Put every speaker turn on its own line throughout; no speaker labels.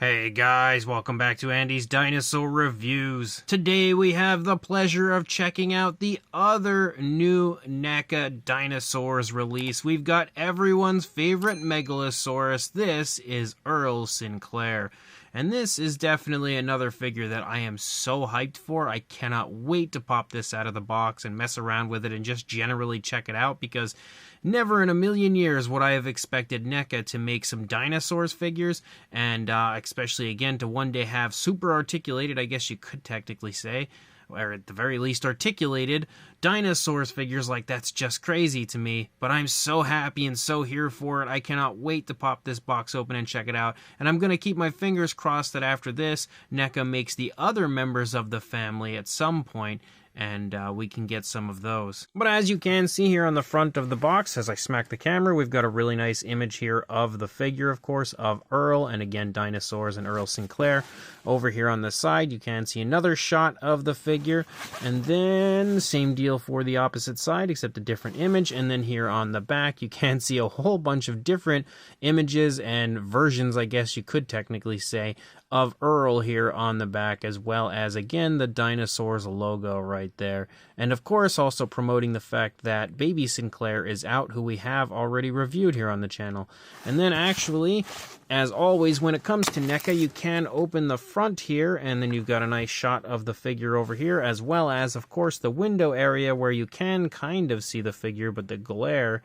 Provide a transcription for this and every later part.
Hey guys, welcome back to Andy's Dinosaur Reviews. Today we have the pleasure of checking out the other new Neca Dinosaurs release. We've got everyone's favorite Megalosaurus. This is Earl Sinclair. And this is definitely another figure that I am so hyped for. I cannot wait to pop this out of the box and mess around with it and just generally check it out, because never in a million years would I have expected Neca to make some dinosaurs figures, and especially again to one day have super articulated, I guess you could technically say, or at the very least articulated dinosaurs figures. Like, that's just crazy to me, but I'm so happy and so here for it. I cannot wait to pop this box open and check it out, and I'm gonna keep my fingers crossed that after this Neca makes the other members of the family at some point, and we can get some of those. But as you can see here on the front of the box, as I smack the camera, we've got a really nice image here of the figure, of course, of Earl, and again, Dinosaurs and Earl Sinclair. Over here on the side, you can see another shot of the figure, and then same deal for the opposite side, except a different image. And then here on the back, you can see a whole bunch of different images and versions, I guess you could technically say, of Earl here on the back, as well as, again, the Dinosaurs logo right there. And of course, also promoting the fact that Baby Sinclair is out, who we have already reviewed here on the channel. And then actually, as always, when it comes to Neca, you can open the front here, and then you've got a nice shot of the figure over here, as well as, of course, the window area where you can kind of see the figure, but the glare,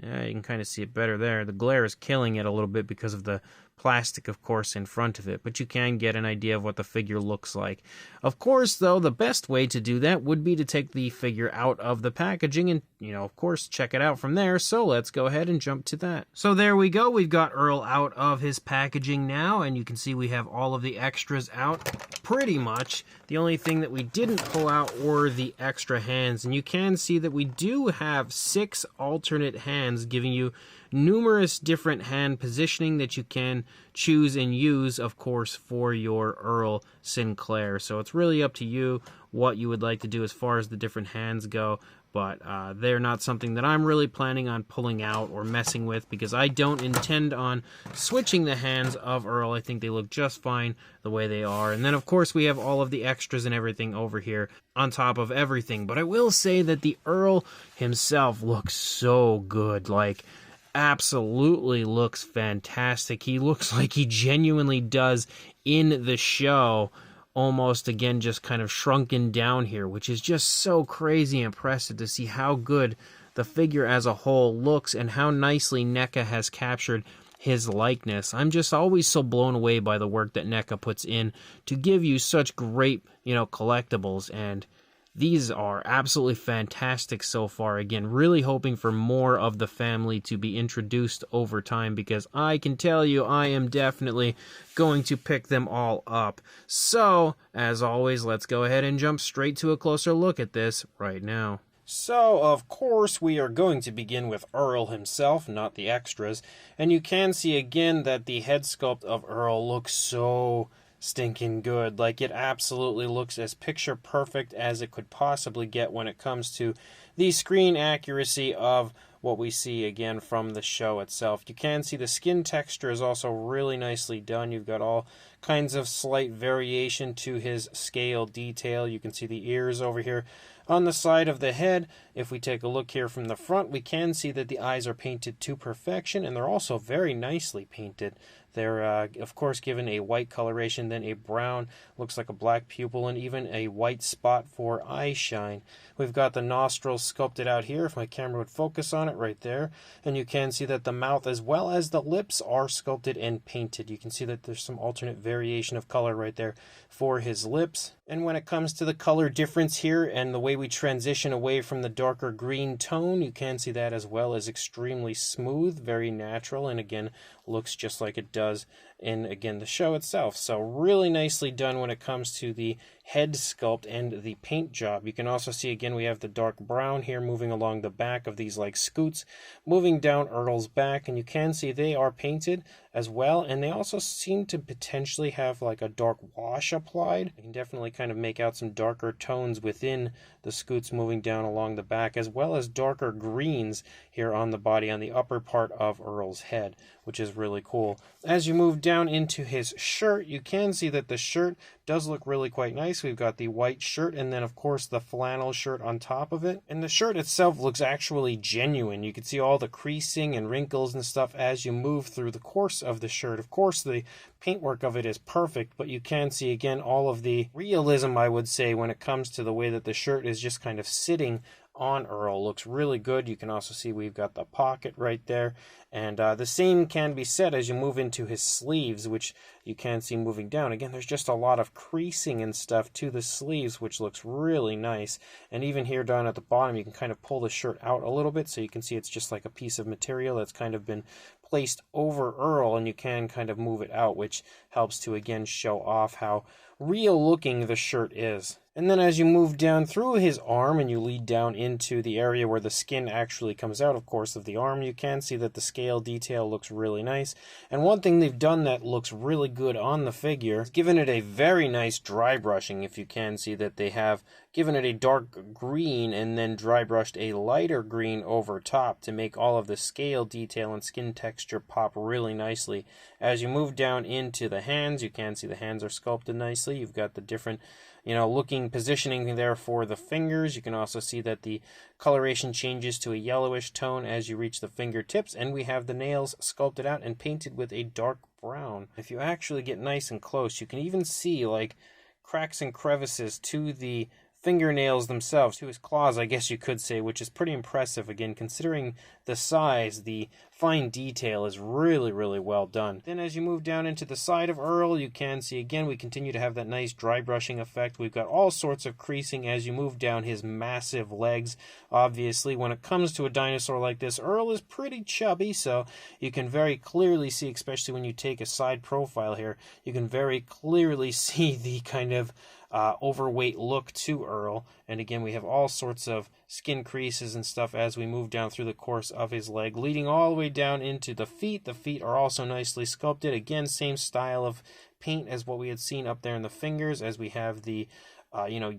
yeah, you can kind of see it better there. The glare is killing it a little bit because of the plastic, of course, in front of it, but you can get an idea of what the figure looks like. Of course, though, the best way to do that would be to take the figure out of the packaging and, of course, check it out from there. So let's go ahead and jump to that. So there we go. We've got Earl out of his packaging now, and you can see we have all of the extras out pretty much. The only thing that we didn't pull out were the extra hands, and you can see that we do have 6 alternate hands, giving you numerous different hand positioning that you can choose and use, of course, for your Earl Sinclair. So it's really up to you what you would like to do as far as the different hands go, but they're not something that I'm really planning on pulling out or messing with, because I don't intend on switching the hands of Earl. I think they look just fine the way they are. And then, of course, we have all of the extras and everything over here on top of everything. But I will say that the Earl himself looks so good. Like, absolutely looks fantastic. He looks like he genuinely does in the show, almost, again, just kind of shrunken down here, which is just so crazy impressive to see how good the figure as a whole looks and how nicely Neca has captured his likeness. I'm just always so blown away by the work that Neca puts in to give you such great, collectibles, and these are absolutely fantastic so far. Again, really hoping for more of the family to be introduced over time, because I can tell you I am definitely going to pick them all up. So, as always, let's go ahead and jump straight to a closer look at this right now. So, of course, we are going to begin with Earl himself, not the extras. And you can see again that the head sculpt of Earl looks so stinking good. Like, it absolutely looks as picture perfect as it could possibly get when it comes to the screen accuracy of what we see again from the show itself. You can see the skin texture is also really nicely done. You've got all kinds of slight variation to his scale detail. You can see the ears over here on the side of the head. If we take a look here from the front, we can see that the eyes are painted to perfection, and they're also very nicely painted. They're, of course, given a white coloration, then a brown, looks like a black pupil, and even a white spot for eye shine. We've got the nostrils sculpted out here, if my camera would focus on it right there. And you can see that the mouth as well as the lips are sculpted and painted. You can see that there's some alternate variation of color right there for his lips. And when it comes to the color difference here and the way we transition away from the darker green tone, you can see that as well as extremely smooth, very natural, and again, looks just like it does in, again, the show itself. So really nicely done when it comes to the head sculpt and the paint job. You can also see, again, we have the dark brown here moving along the back of these like scoots, moving down Earl's back, and you can see they are painted as well, and they also seem to potentially have like a dark wash applied. You can definitely kind kind of make out some darker tones within the scoots moving down along the back, as well as darker greens here on the body, on the upper part of Earl's head, which is really cool. As you move down into his shirt, you can see that the shirt does look really quite nice. We've got the white shirt and then of course the flannel shirt on top of it. And the shirt itself looks actually genuine. You can see all the creasing and wrinkles and stuff as you move through the course of the shirt. Of course, the paintwork of it is perfect, but you can see again all of the realism, I would say, when it comes to the way that the shirt is just kind of sitting on Earl. Looks really good. You can also see we've got the pocket right there, and the same can be said as you move into his sleeves, which you can see moving down. Again, there's just a lot of creasing and stuff to the sleeves, which looks really nice. And even here down at the bottom, you can kind of pull the shirt out a little bit, so you can see it's just like a piece of material that's kind of been placed over Earl, and you can kind of move it out, which helps to again show off how real looking the shirt is. And then as you move down through his arm and you lead down into the area where the skin actually comes out, of course, of the arm, you can see that the scale detail looks really nice. And one thing they've done that looks really good on the figure is given it a very nice dry brushing. If you can see that they have given it a dark green and then dry brushed a lighter green over top to make all of the scale detail and skin texture pop really nicely. As you move down into the hands, you can see the hands are sculpted nicely. You've got the different looking positioning there for the fingers. You can also see that the coloration changes to a yellowish tone as you reach the fingertips, and we have the nails sculpted out and painted with a dark brown. If you actually get nice and close, you can even see like cracks and crevices to the fingernails themselves, to his claws, I guess you could say, which is pretty impressive. Again, considering the size, the fine detail is really, really well done. Then as you move down into the side of Earl, you can see again we continue to have that nice dry brushing effect. We've got all sorts of creasing as you move down his massive legs. Obviously, when it comes to a dinosaur like this, Earl is pretty chubby, so you can very clearly see, especially when you take a side profile here, you can very clearly see the kind of overweight look to Earl. And again, we have all sorts of skin creases and stuff as we move down through the course of his leg, leading all the way down into the feet. The feet are also nicely sculpted. Again, same style of paint as what we had seen up there in the fingers, as we have the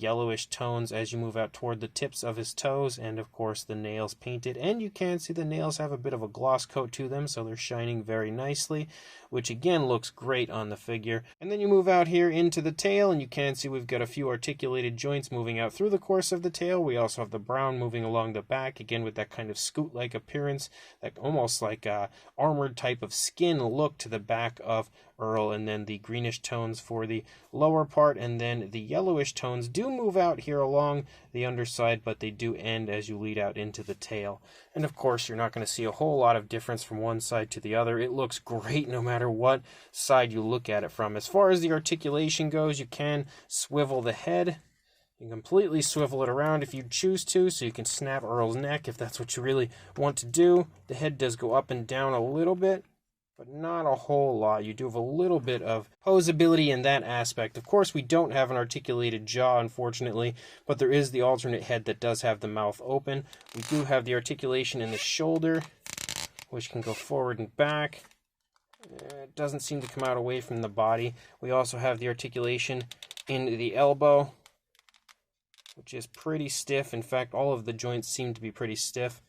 yellowish tones as you move out toward the tips of his toes, and of course the nails painted. And you can see the nails have a bit of a gloss coat to them, so they're shining very nicely, which again looks great on the figure. And then you move out here into the tail, and you can see we've got a few articulated joints moving out through the course of the tail. We also have the brown moving along the back, again with that kind of scoot-like appearance, that almost like a armored type of skin look to the back of Earl, and then the greenish tones for the lower part, and then the yellowish tones do move out here along the underside, but they do end as you lead out into the tail. And of course, you're not going to see a whole lot of difference from one side to the other. It looks great no matter what side you look at it from. As far as the articulation goes, you can swivel the head. You can completely swivel it around if you choose to, so you can snap Earl's neck if that's what you really want to do. The head does go up and down a little bit, but not a whole lot. You do have a little bit of posability in that aspect. Of course, we don't have an articulated jaw, unfortunately, but there is the alternate head that does have the mouth open. We do have the articulation in the shoulder, which can go forward and back. It doesn't seem to come out away from the body. We also have the articulation in the elbow, which is pretty stiff. In fact, all of the joints seem to be pretty stiff.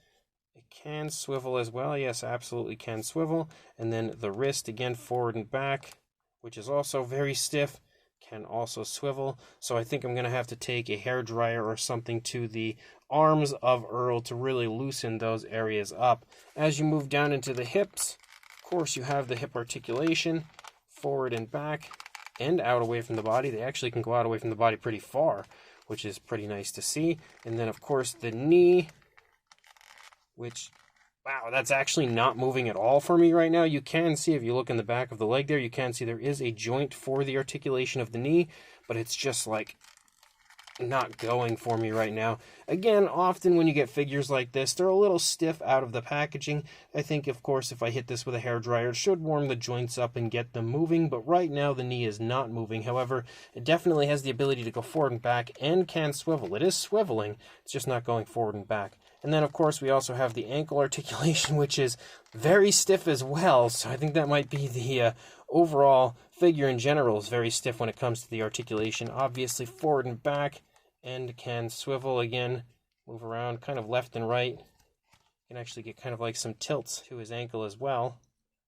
It can swivel as well. Yes, absolutely can swivel. And then the wrist, again, forward and back, which is also very stiff, can also swivel. So I think I'm going to have to take a hairdryer or something to the arms of Earl to really loosen those areas up. As you move down into the hips, of course, you have the hip articulation, forward and back, and out away from the body. They actually can go out away from the body pretty far, which is pretty nice to see. And then, of course, the knee, which, wow, that's actually not moving at all for me right now. You can see, if you look in the back of the leg there, you can see there is a joint for the articulation of the knee, but it's just like not going for me right now. Again, often when you get figures like this, they're a little stiff out of the packaging. I think, of course, if I hit this with a hairdryer, it should warm the joints up and get them moving, but right now the knee is not moving. However, it definitely has the ability to go forward and back and can swivel. It is swiveling, it's just not going forward and back And then, of course, we also have the ankle articulation, which is very stiff as well. So I think that might be the overall figure in general is very stiff when it comes to the articulation. Obviously, forward and back, and can swivel again, move around kind of left and right. You can actually get kind of like some tilts to his ankle as well,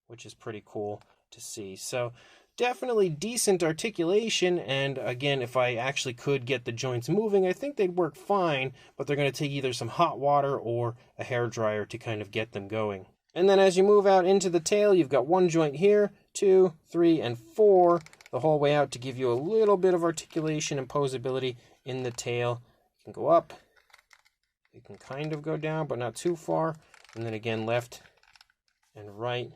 which is pretty cool to see. So definitely decent articulation, and again, if I actually could get the joints moving, I think they'd work fine, but they're going to take either some hot water or a hairdryer to kind of get them going. And then as you move out into the tail, you've got one joint here, 2, 3, and 4, the whole way out to give you a little bit of articulation and posability in the tail. You can go up, you can kind of go down, but not too far, and then again left and right,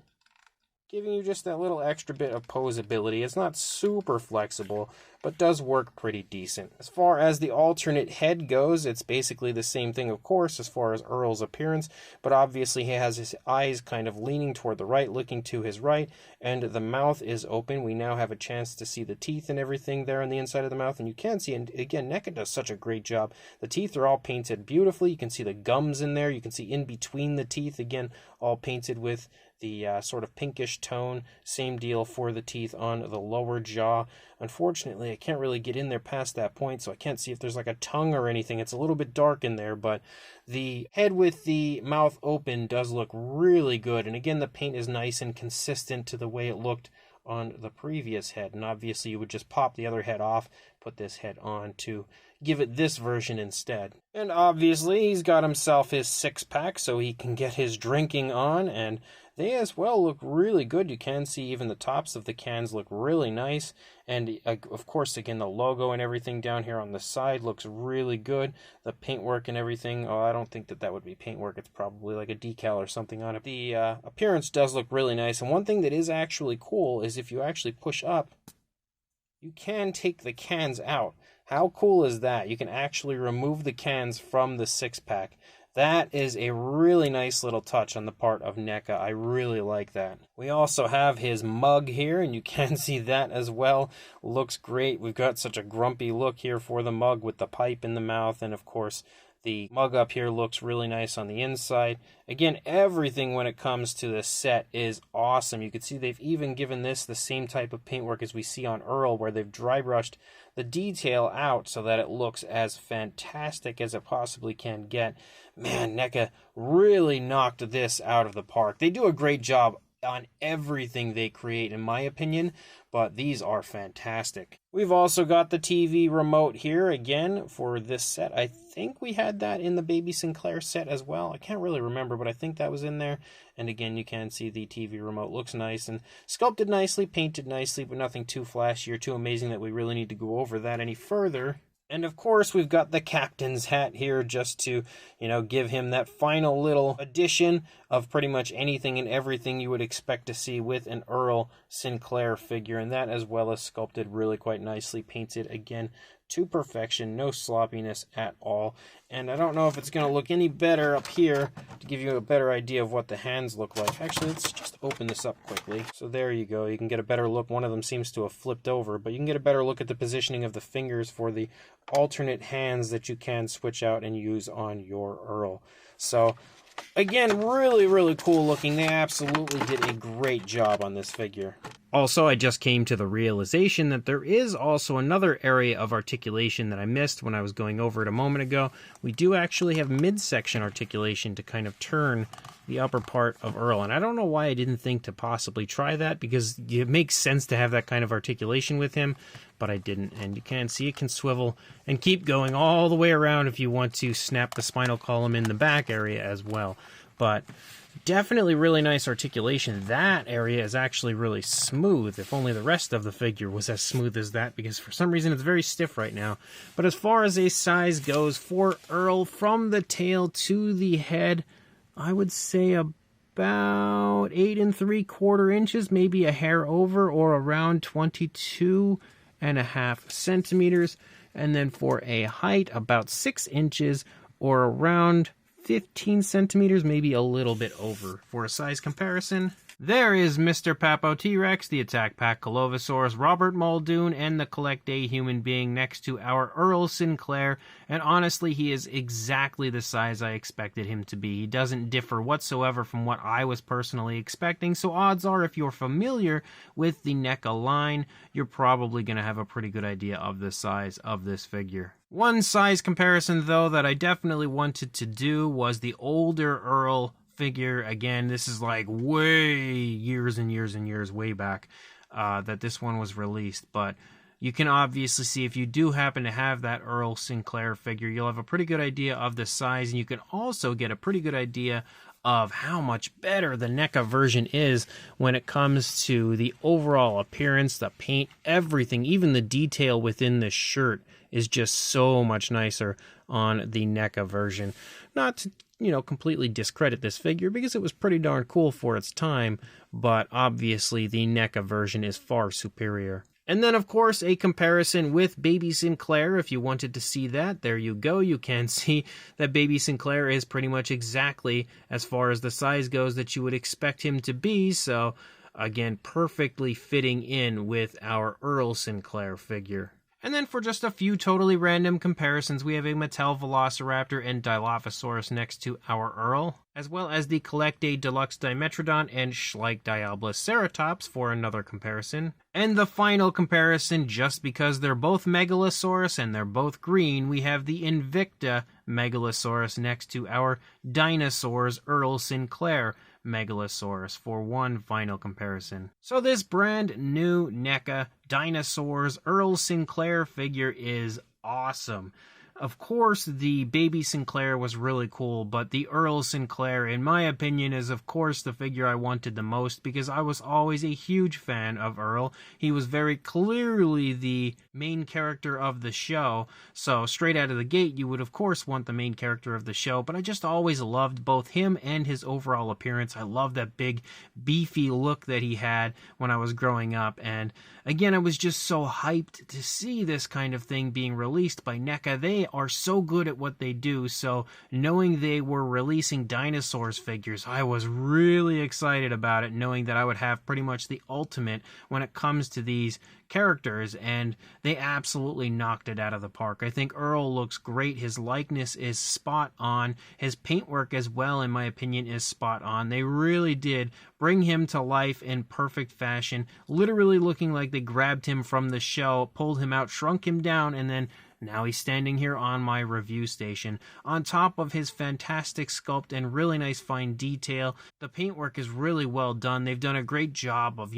giving you just that little extra bit of posability. It's not super flexible, but does work pretty decent. As far as the alternate head goes, it's basically the same thing, of course, as far as Earl's appearance, but obviously he has his eyes kind of leaning toward the right, looking to his right, and the mouth is open. We now have a chance to see the teeth and everything there on the inside of the mouth, and you can see, and again, Neca does such a great job. The teeth are all painted beautifully. You can see the gums in there. You can see in between the teeth, again, all painted with the sort of pinkish tone. Same deal for the teeth on the lower jaw. Unfortunately, I can't really get in there past that point, so I can't see if there's like a tongue or anything. It's a little bit dark in there, but the head with the mouth open does look really good. And again, the paint is nice and consistent to the way it looked on the previous head. And obviously, you would just pop the other head off, put this head on to give it this version instead. And obviously, he's got himself his 6-pack so he can get his drinking on, and they as well look really good. You can see even the tops of the cans look really nice. And of course, again, the logo and everything down here on the side looks really good. The paintwork and everything, oh, I don't think that would be paintwork. It's probably like a decal or something on it. The appearance does look really nice. And one thing that is actually cool is if you actually push up, you can take the cans out. How cool is that? You can actually remove the cans from the 6-pack. That is a really nice little touch on the part of Neca. I really like that. We also have his mug here, and you can see that as well. Looks great. We've got such a grumpy look here for the mug with the pipe in the mouth, and of course, the mug up here looks really nice on the inside. Again, everything when it comes to the set is awesome. You can see they've even given this the same type of paintwork as we see on Earl, where they've dry brushed the detail out so that it looks as fantastic as it possibly can get. Man, Neca really knocked this out of the park. They do a great job on everything they create, in my opinion, but these are fantastic. We've also got the TV remote here again for this set. I think we had that in the Baby Sinclair set as well. I can't really remember, but I think that was in there. And again, you can see the TV remote looks nice and sculpted nicely, painted nicely, but nothing too flashy or too amazing that we really need to go over that any further. And of course, we've got the captain's hat here just to, give him that final little addition of pretty much anything and everything you would expect to see with an Earl Sinclair figure. And that as well as sculpted really quite nicely, painted again to perfection, no sloppiness at all. And I don't know if it's going to look any better up here to give you a better idea of what the hands look like. Actually, let's just open this up quickly. So there you go. You can get a better look. One of them seems to have flipped over, but you can get a better look at the positioning of the fingers for the alternate hands that you can switch out and use on your Earl. So again, really, really cool looking. They absolutely did a great job on this figure. Also, I just came to the realization that there is also another area of articulation that I missed when I was going over it a moment ago. We do actually have midsection articulation to kind of turn the upper part of Earl. And I don't know why I didn't think to possibly try that, because it makes sense to have that kind of articulation with him, but I didn't. And you can see it can swivel and keep going all the way around if you want to snap the spinal column in the back area as well. But definitely really nice articulation. That area is actually really smooth. If only the rest of the figure was as smooth as that, because for some reason it's very stiff right now. But as far as a size goes for Earl, from the tail to the head, I would say about 8 3/4 inches, maybe a hair over, or around 22.5 centimeters. And then for a height, about 6 inches, or around 15 centimeters, maybe a little bit over. For a size comparison, There is Mr. Papo T-Rex, the Attack Pack Colovosaurus, Robert Muldoon, and the Collect Day human being next to our Earl Sinclair, and honestly, he is exactly the size I expected him to be. He doesn't differ whatsoever from what I was personally expecting, so odds are if you're familiar with the NECA line, you're probably going to have a pretty good idea of the size of this figure. One size comparison, though, that I definitely wanted to do was the older Earl figure. Again, this is like way years and years and years way back that this one was released, but you can obviously see if you do happen to have that Earl Sinclair figure, you'll have a pretty good idea of the size, and you can also get a pretty good idea of how much better the NECA version is when it comes to the overall appearance, the paint, everything, even the detail within the shirt is just so much nicer on the NECA version. Not to, completely discredit this figure because it was pretty darn cool for its time, but obviously the NECA version is far superior. And then, of course, a comparison with Baby Sinclair. If you wanted to see that, there you go. You can see that Baby Sinclair is pretty much exactly, as far as the size goes, that you would expect him to be. So, again, perfectly fitting in with our Earl Sinclair figure. And then for just a few totally random comparisons, we have a Mattel Velociraptor and Dilophosaurus next to our Earl, as well as the Collect Day Deluxe Dimetrodon and Schleich Diabloceratops for another comparison. And the final comparison, just because they're both Megalosaurus and they're both green, we have the Invicta Megalosaurus next to our Dinosaurs Earl Sinclair Megalosaurus for one final comparison. So this brand new NECA Dinosaurs Earl Sinclair figure is awesome. Of course, the Baby Sinclair was really cool, but the Earl Sinclair, in my opinion, is of course the figure I wanted the most because I was always a huge fan of Earl. He was very clearly the main character of the show, so straight out of the gate, you would of course want the main character of the show, but I just always loved both him and his overall appearance. I love that big, beefy look that he had when I was growing up, and again, I was just so hyped to see this kind of thing being released by NECA. They are so good at what they do, so knowing they were releasing Dinosaurs figures, I was really excited about it, knowing that I would have pretty much the ultimate when it comes to these characters, and they absolutely knocked it out of the park. I think Earl looks great. His likeness is spot on. His paintwork as well, in my opinion, is spot on. They really did bring him to life in perfect fashion, literally looking like they grabbed him from the shell, pulled him out, shrunk him down, and then now he's standing here on my review station. On top of his fantastic sculpt and really nice fine detail, the paintwork is really well done. They've done a great job of,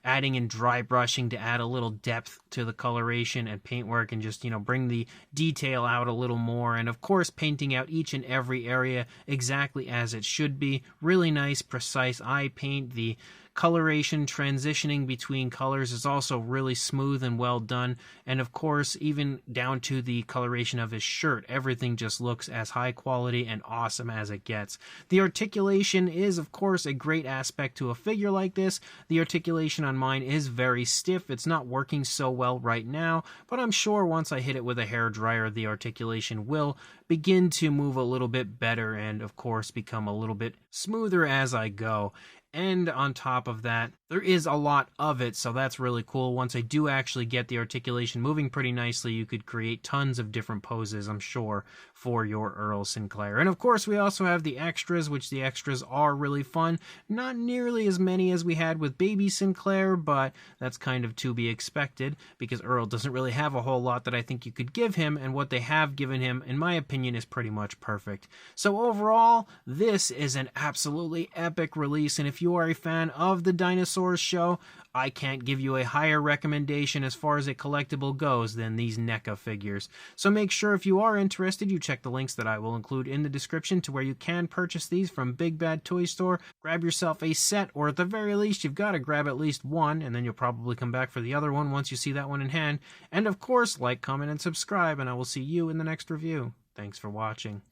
adding in dry brushing to add a little depth to the coloration and paintwork and just, bring the detail out a little more. And of course, painting out each and every area exactly as it should be. Really nice, precise eye paint. The coloration transitioning between colors is also really smooth and well done, and of course even down to the coloration of his shirt, everything just looks as high quality and awesome as it gets. The articulation is of course a great aspect to a figure like this. The articulation on mine is very stiff. It's not working so well right now, but I'm sure once I hit it with a hairdryer, the articulation will begin to move a little bit better and of course become a little bit smoother as I go. And on top of that, there is a lot of it, so that's really cool. Once I do actually get the articulation moving pretty nicely, you could create tons of different poses, I'm sure, for your Earl Sinclair. And of course, we also have the extras, which the extras are really fun. Not nearly as many as we had with Baby Sinclair, but that's kind of to be expected, because Earl doesn't really have a whole lot that I think you could give him, and what they have given him, in my opinion, is pretty much perfect. So overall, this is an absolutely epic release, and if you are a fan of the Dinosaurs show, I can't give you a higher recommendation as far as a collectible goes than these NECA figures. So make sure if you are interested, you check the links that I will include in the description to where you can purchase these from Big Bad Toy Store. Grab yourself a set, or at the very least, you've got to grab at least one, and then you'll probably come back for the other one once you see that one in hand. And of course, like, comment, and subscribe, and I will see you in the next review. Thanks for watching.